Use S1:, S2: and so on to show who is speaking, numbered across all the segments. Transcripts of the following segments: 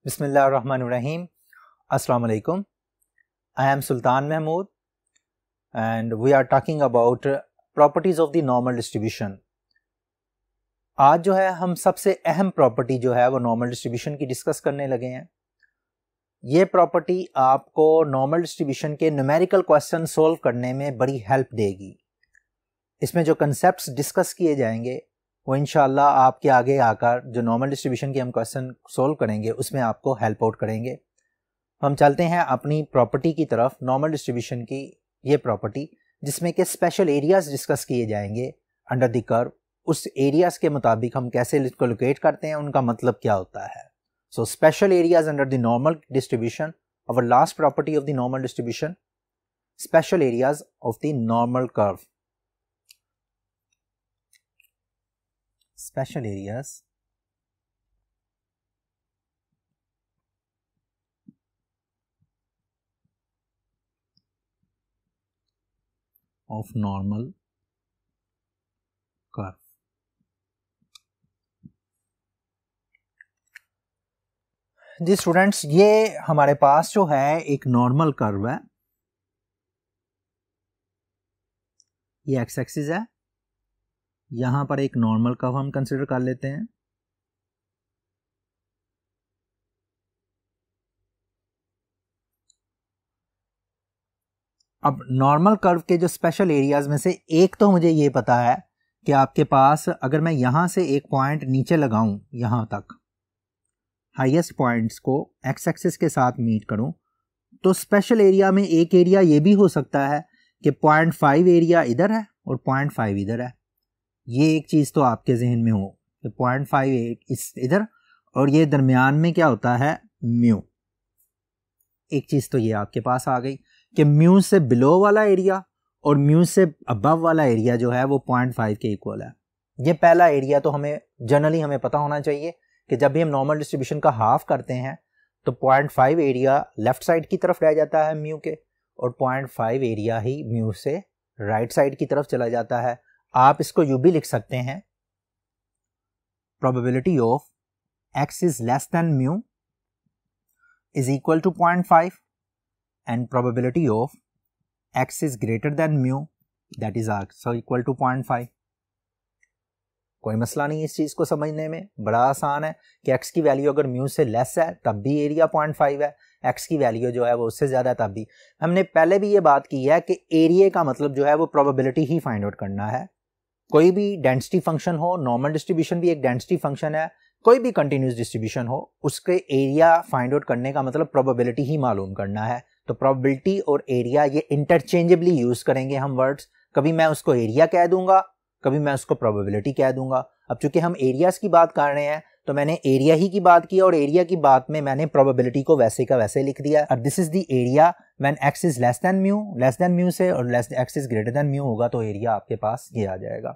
S1: Bismillahirrahmanirrahim. Assalamu alaikum. I am Sultan Mahmood and we are talking about properties of the normal distribution. आज जो है हम सबसे अहम प्रॉपर्टी जो है वो नॉर्मल डिस्ट्रीब्यूशन की डिस्कस करने लगे हैं। ये प्रॉपर्टी आपको नॉर्मल डिस्ट्रीब्यूशन के न्यूमेरिकल क्वेश्चन सोल्व करने में बड़ी हेल्प देगी। इसमें जो कंसेप्ट्स डिस्कस किए जाएंगे वो इंशाल्लाह आपके आगे आकर जो नॉर्मल डिस्ट्रीब्यूशन के हम क्वेश्चन सोल्व करेंगे उसमें आपको हेल्प आउट करेंगे। हम चलते हैं अपनी प्रॉपर्टी की तरफ, नॉर्मल डिस्ट्रीब्यूशन की ये प्रॉपर्टी जिसमें कि स्पेशल एरियाज डिस्कस किए जाएंगे अंडर द कर्व। उस एरियाज के मुताबिक हम कैसे इसको लोकेट करते हैं, उनका मतलब क्या होता है। So special areas under the normal distribution, our last property of the normal distribution, special areas of the normal curve. Special areas of normal curve। जी स्टूडेंट्स, ये हमारे पास जो है एक नॉर्मल कर्व है। ये एक्स एक्सिस है, यहां पर एक नॉर्मल कर्व हम कंसिडर कर लेते हैं। अब नॉर्मल कर्व के जो स्पेशल एरियाज में से एक तो मुझे ये पता है कि आपके पास अगर मैं यहां से एक पॉइंट नीचे लगाऊं, यहां तक हाईएस्ट पॉइंट्स को एक्स एक्सिस के साथ मीट करूं, तो स्पेशल एरिया में एक एरिया ये भी हो सकता है कि 0.5 एरिया इधर है और 0.5 इधर है। ये एक चीज तो आपके जहन में हो कि 0.5 इस इधर और ये दरमियान में क्या होता है, म्यू। एक चीज तो ये आपके पास आ गई कि म्यू से बिलो वाला एरिया और म्यू से अबव वाला एरिया जो है वो 0.5 के इक्वल है। ये पहला एरिया तो हमें जनरली हमें पता होना चाहिए कि जब भी हम नॉर्मल डिस्ट्रीब्यूशन का हाफ करते हैं तो 0.5 एरिया लेफ्ट साइड की तरफ रह जाता है म्यू के, और 0.5 एरिया ही म्यू से राइट साइड की तरफ चला जाता है। आप इसको यूं भी लिख सकते हैं, probability of x is less than mu is equal to 0.5 and probability of x is greater than mu that is also equal to 0.5। कोई मसला नहीं इस चीज को समझने में, बड़ा आसान है कि x की वैल्यू अगर म्यू से लेस है तब भी एरिया 0.5 है, x की वैल्यू जो है वो उससे ज्यादा है तब भी। हमने पहले भी ये बात की है कि एरिया का मतलब जो है वो प्रोबेबिलिटी ही फाइंड आउट करना है। कोई भी डेंसिटी फंक्शन हो, नॉर्मल डिस्ट्रीब्यूशन भी एक डेंसिटी फंक्शन है, कोई भी कंटिन्यूस डिस्ट्रीब्यूशन हो, उसके एरिया फाइंड आउट करने का मतलब प्रोबेबिलिटी ही मालूम करना है। तो प्रोबेबिलिटी और एरिया ये इंटरचेंजेबली यूज करेंगे हम वर्ड्स। कभी मैं उसको एरिया कह दूंगा, कभी मैं उसको प्रोबेबिलिटी कह दूंगा। अब चूंकि हम एरियाज की बात कर रहे हैं तो मैंने एरिया ही की बात की और एरिया की बात में मैंने प्रोबेबिलिटी को वैसे का वैसे लिख दिया। और this is the area when x is less than mu से और x is greater than mu होगा तो एरिया आपके पास ये आ जाएगा।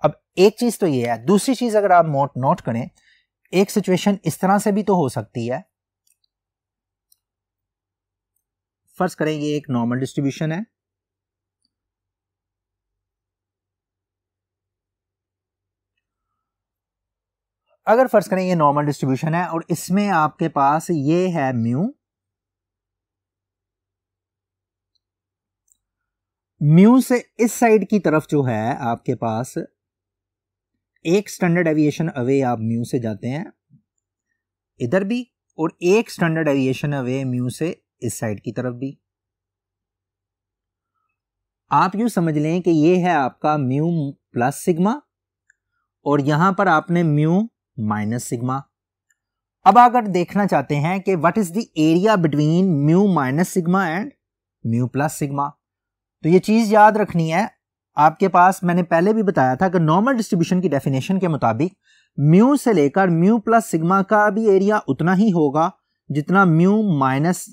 S1: अब एक चीज तो ये है, दूसरी चीज अगर आप नोट करें, एक सिचुएशन इस तरह से भी तो हो सकती है। फर्ज करें ये एक नॉर्मल डिस्ट्रीब्यूशन है, अगर फर्ज करें ये नॉर्मल डिस्ट्रीब्यूशन है और इसमें आपके पास ये है म्यू, म्यू से इस साइड की तरफ जो है आपके पास एक स्टैंडर्ड डेविएशन अवे आप म्यू से जाते हैं इधर भी, और एक स्टैंडर्ड डेविएशन अवे म्यू से इस साइड की तरफ भी। आप यूं समझ लें कि ये है आपका म्यू प्लस सिग्मा और यहां पर आपने म्यू माइनस सिग्मा। अब अगर देखना चाहते हैं कि what is the area between mu minus sigma and mu plus sigma, तो ये चीज याद रखनी है आपके पास। मैंने पहले भी बताया था कि नॉर्मल डिस्ट्रीब्यूशन की डेफिनेशन के मुताबिक म्यू से लेकर म्यू प्लस सिग्मा का भी एरिया उतना ही होगा जितना म्यू माइनस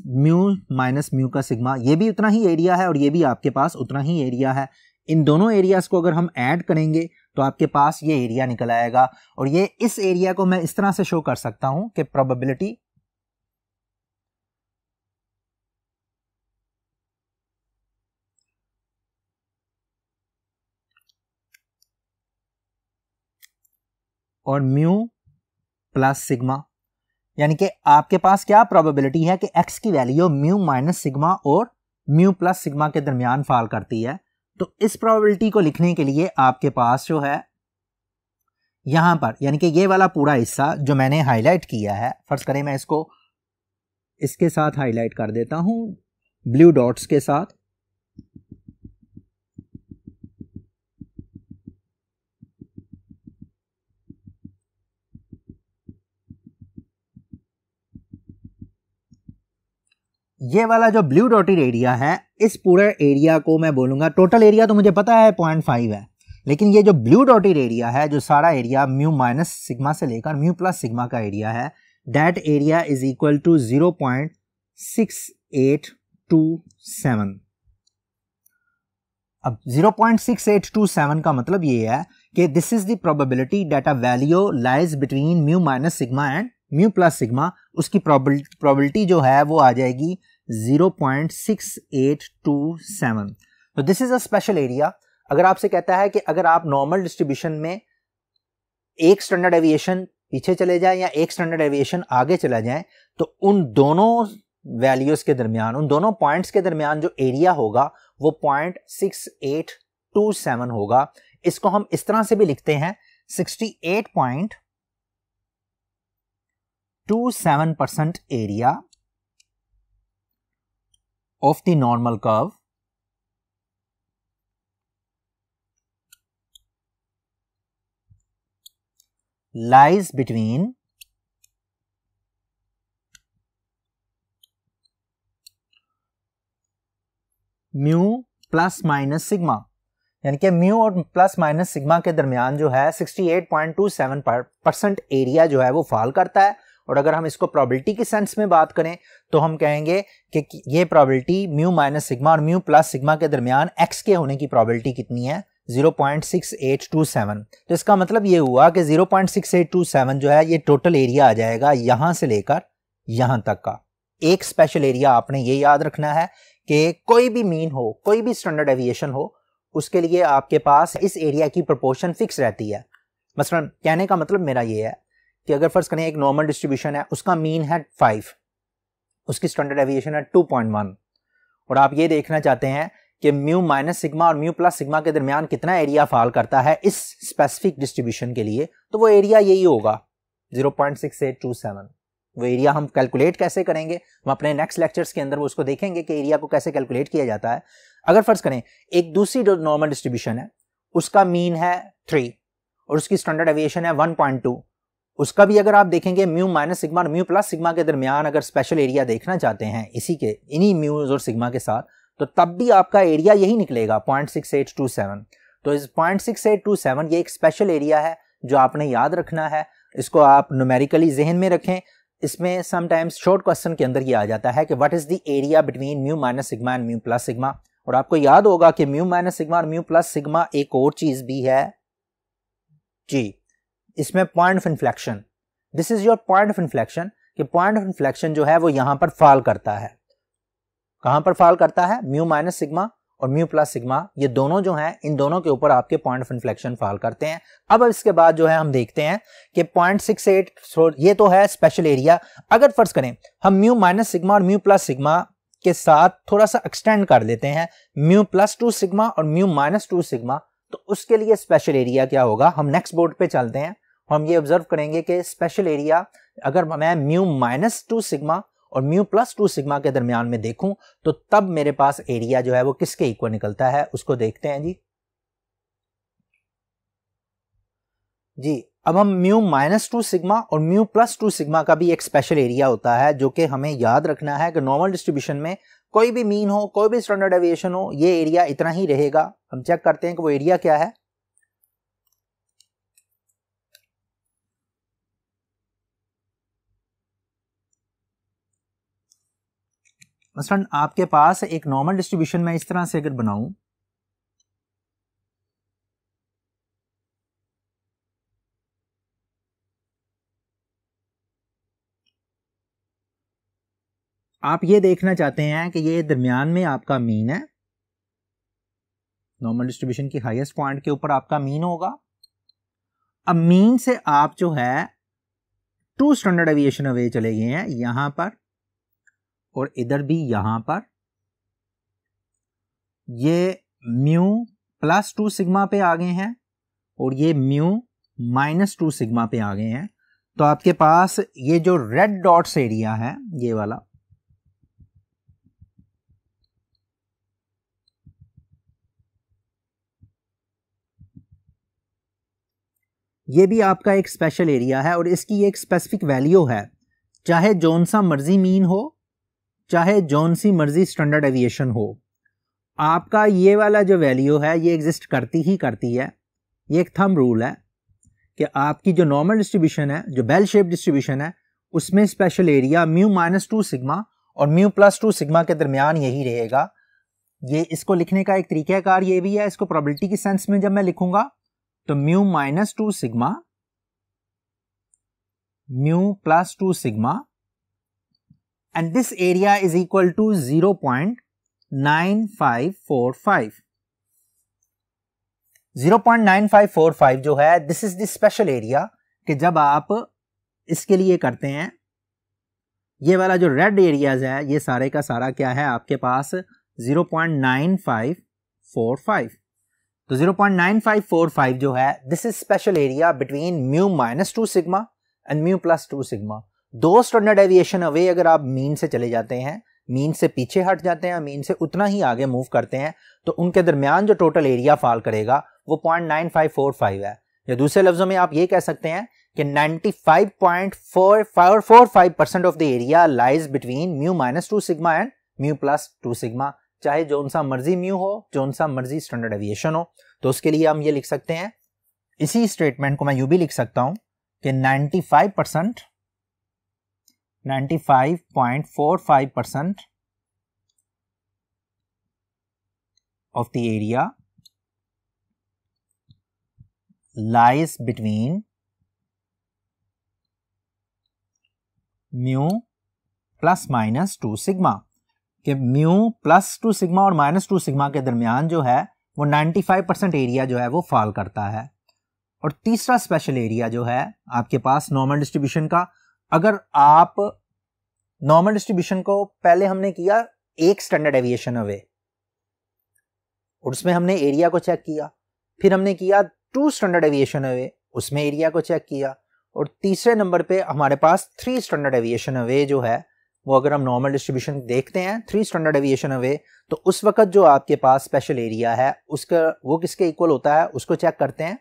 S1: म्यू का सिग्मा, ये भी उतना ही एरिया है और ये भी आपके पास उतना ही एरिया है। इन दोनों एरियाज को अगर हम ऐड करेंगे तो आपके पास ये एरिया निकल आएगा। और ये इस एरिया को मैं इस तरह से शो कर सकता हूं कि प्रोबेबिलिटी और म्यू प्लस सिग्मा, यानी कि आपके पास क्या प्रोबेबिलिटी है कि x की वैल्यू म्यू माइनस सिग्मा और म्यू प्लस सिग्मा के दरमियान फॉल करती है। तो इस प्रोबेबिलिटी को लिखने के लिए आपके पास जो है यहां पर, यानी कि ये वाला पूरा हिस्सा जो मैंने हाईलाइट किया है, फर्ज करें मैं इसको इसके साथ हाईलाइट कर देता हूं ब्लू डॉट्स के साथ। ये वाला जो ब्लू डॉटेड एरिया है, इस पूरे एरिया को मैं बोलूंगा, टोटल एरिया तो मुझे पता है 0.5 है, लेकिन ये जो ब्लू डॉटेड एरिया है, जो सारा एरिया म्यू माइनस सिग्मा से लेकर म्यू प्लस सिग्मा का एरिया है, that area is equal to 0.6827। अब 0.6827 का मतलब ये है कि this is the probability that a value lies between mu minus sigma and mu plus sigma. उसकी प्रोबेबिलिटी जो है वो आ जाएगी 0.6827। तो this is a special area. अगर आपसे कहता है कि अगर आप नॉर्मल डिस्ट्रीब्यूशन में एक स्टैंडर्ड डेविएशन पीछे चले जाएं या एक स्टैंडर्ड डेविएशन आगे चला जाए, तो उन दोनों वैल्यूज के दरमियान, उन दोनों पॉइंट्स के दरमियान जो एरिया होगा वो 0.6827 होगा। इसको हम इस तरह से भी लिखते हैं 68.27% area of the normal curve lies between mu plus minus sigma, यानी कि म्यू और प्लस माइनस सिग्मा के दरमियान जो है 68.27% एरिया जो है वो फॉल करता है। और अगर हम इसको प्रोबेबिलिटी के सेंस में बात करें तो हम कहेंगे कि ये प्रोबेबिलिटी म्यू माइनस सिग्मा और म्यू प्लस सिग्मा के दरमियान x के होने की प्रोबेबिलिटी कितनी है, 0.6827। तो इसका मतलब ये हुआ कि 0.6827 जो है ये टोटल एरिया आ जाएगा यहां से लेकर यहां तक का। एक स्पेशल एरिया आपने ये याद रखना है कि कोई भी मीन हो, कोई भी स्टैंडर्ड डेविएशन हो, उसके लिए आपके पास इस एरिया की प्रोपोर्शन फिक्स रहती है। मसलन कहने का मतलब मेरा ये है कि अगर फर्ज करें एक नॉर्मल डिस्ट्रीब्यूशन है, उसका मीन है 5, उसकी स्टैंडर्ड डेविएशन है 2.1, और आप ये देखना चाहते हैं कि म्यू माइनस सिग्मा और म्यू प्लस सिग्मा के दरमियान कितना एरिया फॉल करता है इस स्पेसिफिक डिस्ट्रीब्यूशन के लिए, तो वो एरिया यही होगा 0.6827। वो एरिया हम कैलकुलेट कैसे करेंगे, हम अपने नेक्स्ट लेक्चर्स के अंदर वो उसको देखेंगे कि एरिया को कैसे कैलकुलेट किया जाता है। अगर फर्ज करें एक दूसरी नॉर्मल डिस्ट्रीब्यूशन है, उसका मीन है 3 और उसकी स्टैंडर्ड डेविएशन है 1.2, उसका भी अगर आप देखेंगे म्यू माइनस सिग्मा और म्यू प्लस सिग्मा के दरमियान अगर स्पेशल एरिया देखना चाहते हैं इन्हीं म्यूज और सिग्मा के साथ, तो तब भी आपका एरिया यही निकलेगा 0.6827। तो इस 0.6827 ये एक स्पेशल एरिया है जो आपने याद रखना है। इसको आप न्यूमेरिकली जहन में रखें। इसमें समटाइम्स शॉर्ट क्वेश्चन के अंदर ये आ जाता है कि what is the area between mu minus sigma and mu plus sigma. और आपको याद होगा कि म्यू माइनस सिग्मा और म्यू प्लस सिग्मा एक और चीज भी है जी, इसमें point of inflection. This is your point of inflection, कि पॉइंट ऑफ इन्फ्लेक्शन जो है वो यहां पर फॉल करता है। कहां पर फॉल करता है? म्यू माइनस सिग्मा और म्यू प्लस सिग्मा, ये दोनों जो हैं, इन दोनों के ऊपर आपके पॉइंट ऑफ इन्फ्लेक्शन फॉल करते हैं। अब इसके बाद जो है हम देखते हैं कि 0.68, ये तो है स्पेशल एरिया। अगर फर्ज करें हम म्यू माइनस सिग्मा और म्यू प्लस सिग्मा के साथ थोड़ा सा एक्सटेंड कर देते हैं म्यू प्लस 2 सिग्मा और म्यू माइनस 2 सिग्मा, तो उसके लिए स्पेशल एरिया क्या होगा। हम नेक्स्ट बोर्ड पे चलते हैं, हम ये ऑब्जर्व करेंगे कि स्पेशल एरिया अगर मैं म्यू माइनस 2 सिग्मा और म्यू प्लस 2 सिग्मा के दरमियान में देखूं तो तब मेरे पास एरिया जो है वो किसके इक्वल निकलता है, उसको देखते हैं जी। अब हम म्यू माइनस 2 सिग्मा और म्यू प्लस 2 सिग्मा का भी एक स्पेशल एरिया होता है जो कि हमें याद रखना है कि नॉर्मल डिस्ट्रीब्यूशन में कोई भी मीन हो, कोई भी स्टैंडर्ड डेविएशन हो, ये एरिया इतना ही रहेगा। हम चेक करते हैं कि वो एरिया क्या है। मसलन आपके पास एक नॉर्मल डिस्ट्रीब्यूशन में इस तरह से अगर बनाऊं, आप ये देखना चाहते हैं कि ये दरमियान में आपका मीन है, नॉर्मल डिस्ट्रीब्यूशन की हाईएस्ट पॉइंट के ऊपर आपका मीन होगा। अब मीन से आप जो है 2 स्टैंडर्ड डेविएशन अवे चले गए हैं यहां पर और इधर भी यहां पर, ये म्यू प्लस 2 सिग्मा पे आ गए हैं और ये म्यू माइनस 2 सिग्मा पे आ गए हैं। तो आपके पास ये जो रेड डॉट्स एरिया है ये वाला, ये भी आपका एक स्पेशल एरिया है और इसकी एक स्पेसिफिक वैल्यू है, चाहे जौन सा मर्जी मीन हो, चाहे जौन सी मर्जी स्टैंडर्ड डेविएशन हो, आपका ये वाला जो वैल्यू है ये एग्जिस्ट करती ही करती है। ये एक थंब रूल है कि आपकी जो नॉर्मल डिस्ट्रीब्यूशन है, जो बेल शेप डिस्ट्रीब्यूशन है, उसमें special area mu minus 2 sigma और म्यू प्लस 2 सिग्मा के दरमियान यही रहेगा। ये इसको लिखने का एक तरीकाकार ये भी है, इसको प्रोबेबिलिटी की सेंस में जब मैं लिखूंगा तो mu minus 2 sigma mu plus 2 sigma and this area is equal to 0.9545। 0.9545 जो है this is the special area कि जब आप इसके लिए करते हैं, ये वाला जो रेड एरियाज है ये सारे का सारा क्या है आपके पास 0.9545। तो 0.9545 जो है this is special area between mu minus 2 sigma and mu plus 2 sigma. 2 standard deviation away अगर आप मीन से चले जाते हैं, मीन से पीछे हट जाते हैं, मीन से उतना ही आगे मूव करते हैं, तो उनके दरमियान जो टोटल एरिया फॉल करेगा वो 0.9545 है। या दूसरे लफ्जों में आप ये कह सकते हैं कि 95.445% of the area lies between mu minus 2 sigma and mu plus 2 sigma, चाहे जौन सा मर्जी म्यू हो, जौन सा मर्जी स्टैंडर्ड डेविएशन हो। तो उसके लिए हम ये लिख सकते हैं, इसी स्टेटमेंट को मैं यूं भी लिख सकता हूं कि 95.45% of the area lies between mu plus minus 2 sigma, कि म्यू प्लस 2 सिग्मा और माइनस 2 सिग्मा के दरमियान जो है वो 95% एरिया जो है वो फॉल करता है। और तीसरा स्पेशल एरिया जो है आपके पास नॉर्मल डिस्ट्रीब्यूशन का, अगर आप नॉर्मल डिस्ट्रीब्यूशन को पहले हमने किया एक स्टैंडर्ड डेविएशन अवे और उसमें हमने एरिया को चेक किया, फिर हमने किया 2 स्टैंडर्ड डेविएशन अवे, उसमें एरिया को चेक किया, और तीसरे नंबर पे हमारे पास 3 स्टैंडर्ड डेविएशन अवे जो है वो अगर हम नॉर्मल डिस्ट्रीब्यूशन देखते हैं 3 स्टैंडर्ड डेविएशन अवे, तो उस वक्त जो आपके पास स्पेशल एरिया है उसका वो किसके इक्वल होता है उसको चेक करते हैं।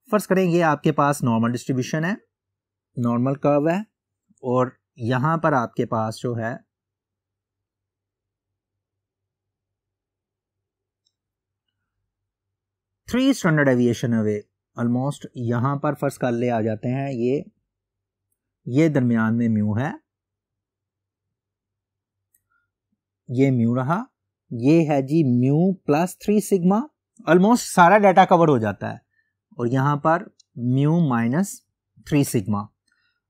S1: फर्ज करें ये आपके पास नॉर्मल डिस्ट्रीब्यूशन है, नॉर्मल कर्व है, और यहां पर आपके पास जो है three standard deviation away, almost यहां पर फर्ज कर ले आ जाते हैं, ये दरमियान में म्यू है, ये म्यू रहा, ये है G mu plus 3 sigma, almost सारा डाटा कवर हो जाता है, और यहां पर म्यू माइनस 3 सिग्मा।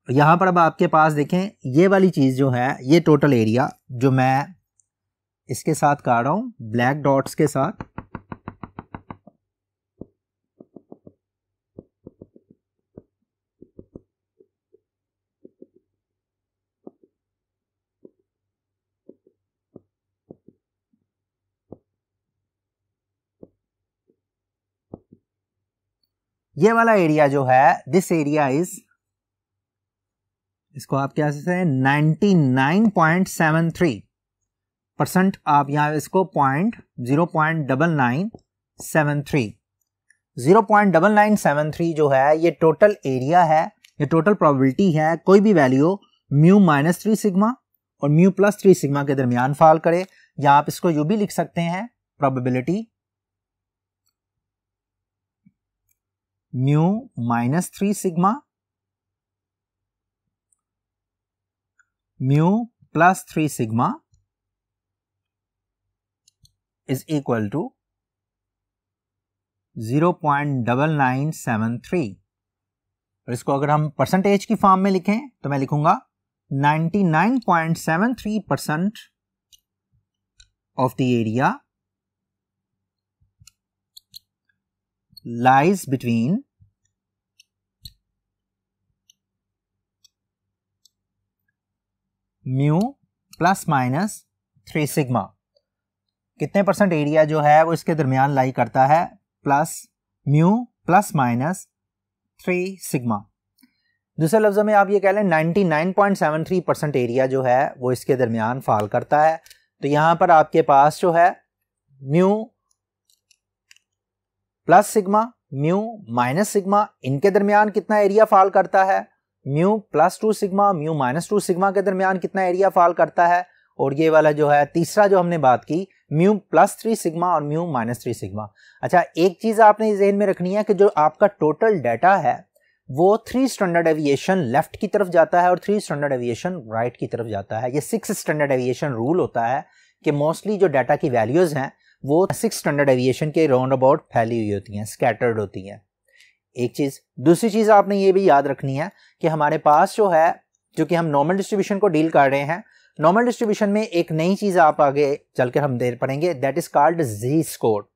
S1: यहां पर अब आपके पास देखें ये वाली चीज जो है ये टोटल एरिया जो मैं इसके साथ काट रहा हूं ब्लैक डॉट्स के साथ, ये वाला एरिया जो है दिस एरिया इज, इसको आप क्या कहते हैं 99.73%, आप यहां इसको 0.9973 0.9973 जो है ये टोटल एरिया है, ये टोटल प्रोबेबिलिटी है कोई भी वैल्यू म्यू माइनस 3 सिग्मा और म्यू प्लस 3 सिग्मा के दरमियान फॉल करे, या आप इसको यूं भी लिख सकते हैं probability mu minus 3 sigma mu plus 3 sigma is equal to 0.9973। और इसको अगर हम परसेंटेज की फॉर्म में लिखें तो मैं लिखूंगा 99.73% of the area lies between mu plus minus 3 sigma. कितने परसेंट एरिया जो है वो इसके दरमियान लाई करता है, plus mu plus minus 3 sigma. दूसरे लफ्ज़ों में आप ये कह लें 99.73% एरिया जो है वो इसके दरमियान फॉल करता है। तो यहां पर आपके पास जो है mu plus sigma, mu minus sigma, इनके दरमियान कितना एरिया फॉल करता है, mu plus 2 sigma, mu minus 2 sigma के दरमियान कितना एरिया फॉल करता है, और ये वाला जो है तीसरा जो हमने बात की म्यू प्लस 3 सिग्मा और म्यू माइनस 3 सिग्मा। अच्छा, एक चीज आपने ज़हन में रखनी है कि जो आपका टोटल डाटा है वो 3 स्टैंडर्ड डेविएशन लेफ्ट की तरफ जाता है और 3 स्टैंडर्ड डेविएशन राइट की तरफ जाता है। ये 6 स्टैंडर्ड डेविएशन रूल होता है कि मोस्टली जो डाटा की वैल्यूज हैं वो 6 स्टैंडर्ड डेविएशन के राउंड अबाउट फैली हुई होती हैं, स्कैटर्ड होती हैं। एक चीज। दूसरी चीज आपने ये भी याद रखनी है कि हमारे पास जो है, जो कि हम नॉर्मल डिस्ट्रीब्यूशन को डील कर रहे हैं, नॉर्मल डिस्ट्रीब्यूशन में एक नई चीज आप आगे चलकर हम देर पढ़ेंगे, that is called Z score.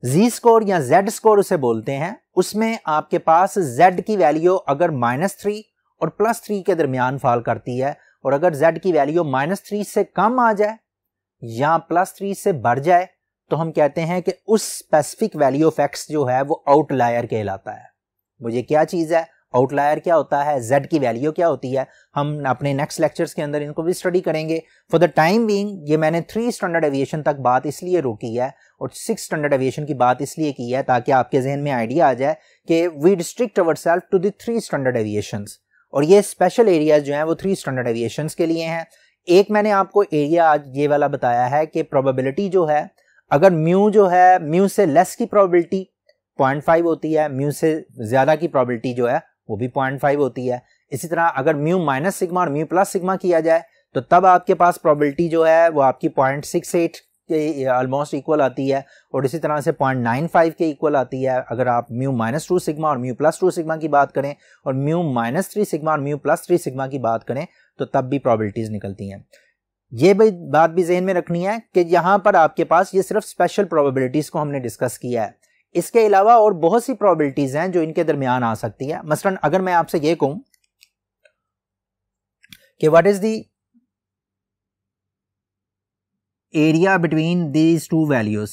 S1: Z score या जेड स्कोर उसे बोलते हैं। उसमें आपके पास जेड की वैल्यू अगर -3 और +3 के दरमियान फॉल करती है, और अगर जेड की वैल्यू -3 से कम आ जाए या +3 से बढ़ जाए, तो हम कहते हैं कि उस स्पेसिफिक वैल्यू ऑफ एक्स जो है वो आउटलायर कहलाता है। मुझे क्या चीज है, आउटलायर क्या होता है, जेड की वैल्यू क्या होती है, हम अपने नेक्स्ट लेक्चर्स के अंदर इनको भी स्टडी करेंगे। फॉर द टाइम बीइंग ये मैंने 3 स्टैंडर्ड डेविएशन तक बात इसलिए रोकी है और 6 स्टैंडर्ड डेविएशन की बात इसलिए की है ताकि आपके जहन में आइडिया आ जाए कि we restrict ourselves to the 3 standard deviations, और ये स्पेशल एरियाज जो हैं वो 3 स्टैंडर्ड डेविएशंस के लिए हैं। एक मैंने आपको एरिया आज ये वाला बताया है कि प्रोबेबिलिटी जो है, अगर म्यू जो है, म्यू से लेस की प्रोबेबिलिटी 0.5 होती है, म्यू से ज्यादा की प्रोबेबिलिटी जो है वो भी 0.5 होती है। इसी तरह अगर म्यू माइनस सिग्मा और म्यू प्लस सिग्मा किया जाए तो तब आपके पास प्रोबेबिलिटी जो है वो आपकी 0.68 के ऑलमोस्ट इक्वल आती है, और इसी तरह से 0.95 के इक्वल आती है अगर आप म्यू -2 सिग्मा और म्यू +2 सिग्मा की बात करें, और म्यू -3 सिग्मा और म्यू +3 सिग्मा की बात करें तो तब भी प्रोबेबिलिटीज निकलती हैं। ये बात भी जहन में रखनी है कि यहां पर आपके पास ये सिर्फ स्पेशल प्रोबेबिलिटीज को हमने डिस्कस किया है। इसके अलावा और बहुत सी प्रोबेबिलिटीज हैं जो इनके दरमियान आ सकती है। मसलन अगर मैं आपसे ये कहूं कि what is the area between these 2 values,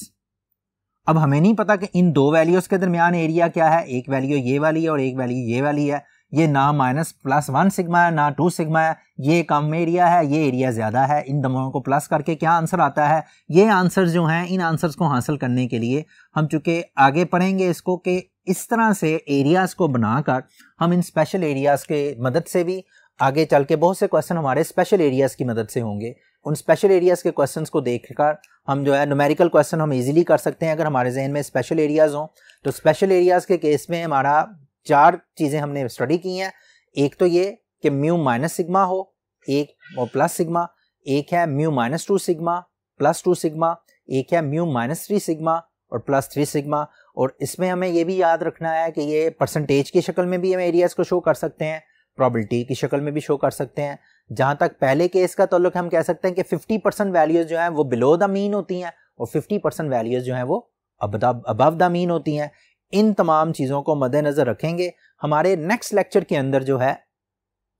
S1: अब हमें नहीं पता कि इन 2 वैल्यूज के दरमियान एरिया क्या है। एक वैल्यू ये वाली है और एक वैल्यू ये वाली है। ये ना -+1 सिग्मा है ना 2 सिग्मा है, ये कम एरिया है, ये एरिया ज्यादा है। इन दोनों को प्लस करके क्या आंसर आता है, ये आंसर जो हैं, इन आंसर्स को हासिल करने के लिए हम चूंकि आगे पढ़ेंगे इसको कि इस तरह से एरियाज को बनाकर हम इन स्पेशल एरियाज के मदद से भी आगे चल के बहुत से क्वेश्चन हमारे स्पेशल एरियाज की मदद से होंगे। उन स्पेशल एरियाज के क्वेश्चंस को देखकर हम जो है न्यूमेरिकल क्वेश्चन हम इजीली कर सकते हैं अगर हमारे जहन में स्पेशल एरियाज हों। तो स्पेशल एरियाज के केस में हमारा 4 चीजें हमने स्टडी की हैं। एक तो ये कि म्यू माइनस सिग्मा हो, एक और प्लस सिग्मा, एक है म्यू -2 सिग्मा +2 सिग्मा, एक है म्यू -3 सिग्मा और +3 सिग्मा। और इसमें हमें ये भी याद रखना है कि ये परसेंटेज की शक्ल में भी हम एरियाज को शो कर सकते हैं, प्रोबेबिलिटी की शक्ल में भी शो कर सकते हैं। जहां तक पहले केस का ताल्लुक हम कह सकते हैं कि 50% वैल्यूज जो हैं वो बिलो द मीन होती हैं और 50% वैल्यूज जो हैं वो अबव द मीन होती हैं। इन तमाम चीज़ों को मद्देनजर रखेंगे। हमारे नेक्स्ट लेक्चर के अंदर जो है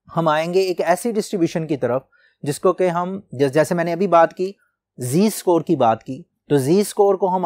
S1: हम आएंगे एक ऐसी डिस्ट्रीब्यूशन की तरफ जिसको कि हम, जैसे मैंने अभी बात की जी स्कोर की बात की, तो जी स्कोर को हम